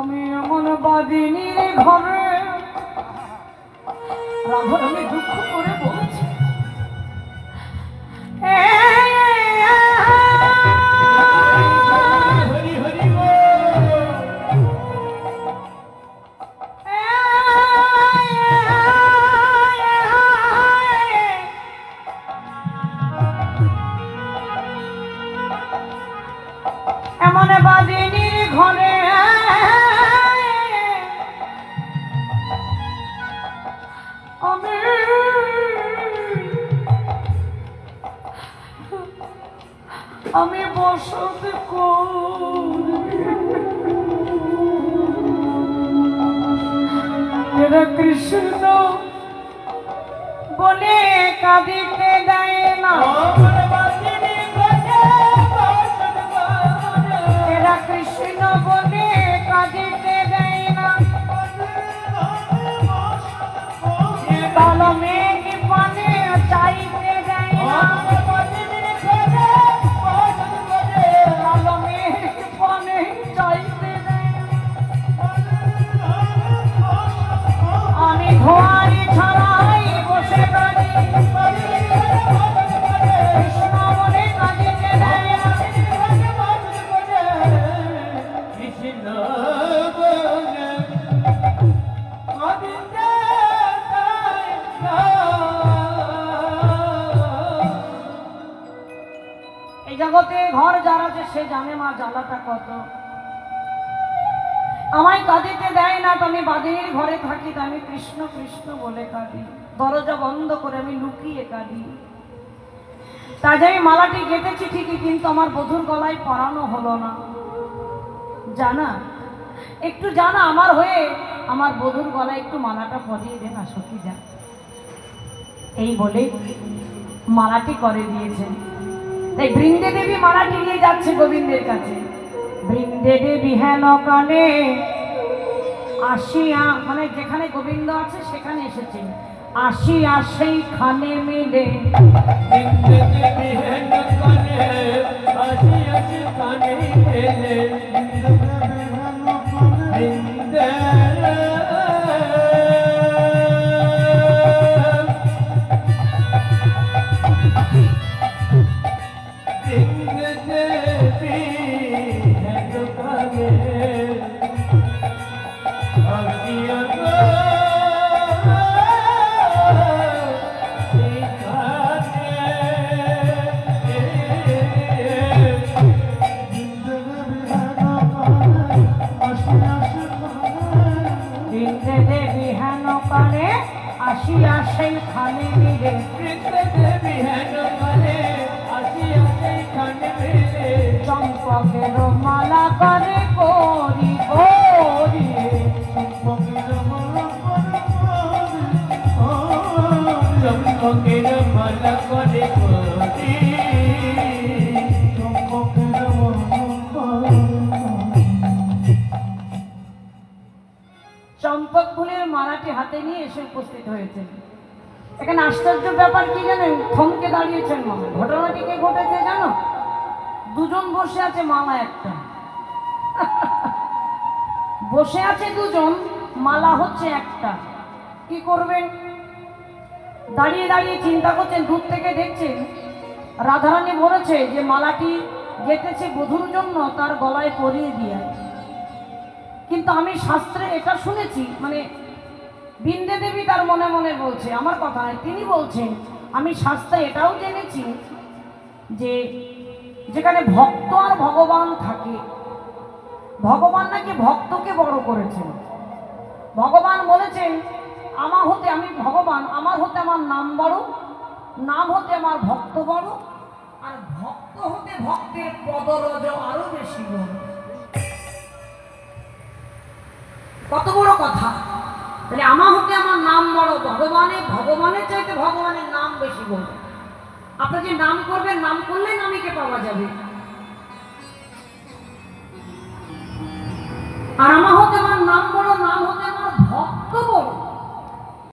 আমি এমন বাদিনী ঘরে রাধারানী দুঃখ করে বলছি এমন বাদিনীর ঘরে আমি বসত এরা কৃষ্ণ বলে কাঁদিতে দেয় না এরা কৃষ্ণ বলে কাঁদিতে দেয় না কালো মেঘ পানে চাইতে দেয় না কালো মেঘ পানে চাইতে দেয় না আমি ধোয়ারি ছাড়াই বসে কাঁদি কৃষ্ণ বলে কাঁদিতে দেয় না এই জগতে ঘর যার আছে সে জানে মা জ্বালাটা কত আমায় কাঁদিতে দেয় না তো আমি বাদিনীর ঘরে থাকি তো আমি কৃষ্ণ কৃষ্ণ বলে কাঁদি দরজা বন্ধ করে আমি লুকিয়ে কাঁদি তাই আমি মালাটি গেঁথেছি ঠিকই কিন্তু আমার বধূর গলায় পরানো হলো না জানা একটু জানা আমার হয়ে আমার বধূর গলায় একটু মালাটা পরিয়ে দে না সখী যা এই বলে মালাটি করে দিয়েছেন তাই বৃন্দে দেবী মালাটি নিয়ে যাচ্ছে গোবিন্দের কাছে বৃন্দে দেবী হেন কানে আসিয়া মানে যেখানে গোবিন্দ আছে সেখানে এসেছে আসিয়া সেইখানে মিলে বৃন্দে দেবী হেন কানে আসিয়া সেইখানে মিলে বৃন্দে আসিয়া সেইখানে মিলে বৃন্দে দেবী হেন কানে আসিয়া সেইখানে মিলে চম্পকের মালা করে করি করি চম্পকের মালা করে করি চম্পক ফুলের মালাটি হাতে নিয়ে এসে উপস্থিত হয়েছে এখানে আশ্চর্য ব্যাপার কি জানেন থমকে দাঁড়িয়েছেন মালা ঘটনাটি কে ঘটেছে জানো দুজন বসে আছে মালা একটা বসে আছে দুজন মালা হচ্ছে একটা কি করবেন দাঁড়িয়ে দাঁড়িয়ে চিন্তা করছেন দূর থেকে দেখছেন রাধারানী বলেছে যে মালাটি গেঁথেছে বধূর জন্য তার গলায় পরিয়ে দিয়ে কিন্তু আমি শাস্ত্রে এটা শুনেছি মানে বিন্দে দেবী তার মনে মনে বলছে, আমার কথা নয়, তিনি বলছেন আমি শাস্ত্রে এটাও জেনেছি যে যেখানে ভক্ত আর ভগবান থাকে, ভগবান নাকি ভক্তকে বড় করেছেন। ভগবান বলেছেন আমার হতে আমি ভগবান, আমার হতে আমার নাম বড়, নাম হতে আমার ভক্ত বড়, আর ভক্ত হতে ভক্তের পদরজ আরো বেশি বড়। কত বড় কথা! তাহলে আমার হতে আমার নাম বড়, ভগবানের চাইতে ভগবানের নাম বেশি বড়। আপনি যে নাম করবেন, নাম করলেই নামীকে পাওয়া যাবে। আর আমার হতে আমার নাম বড়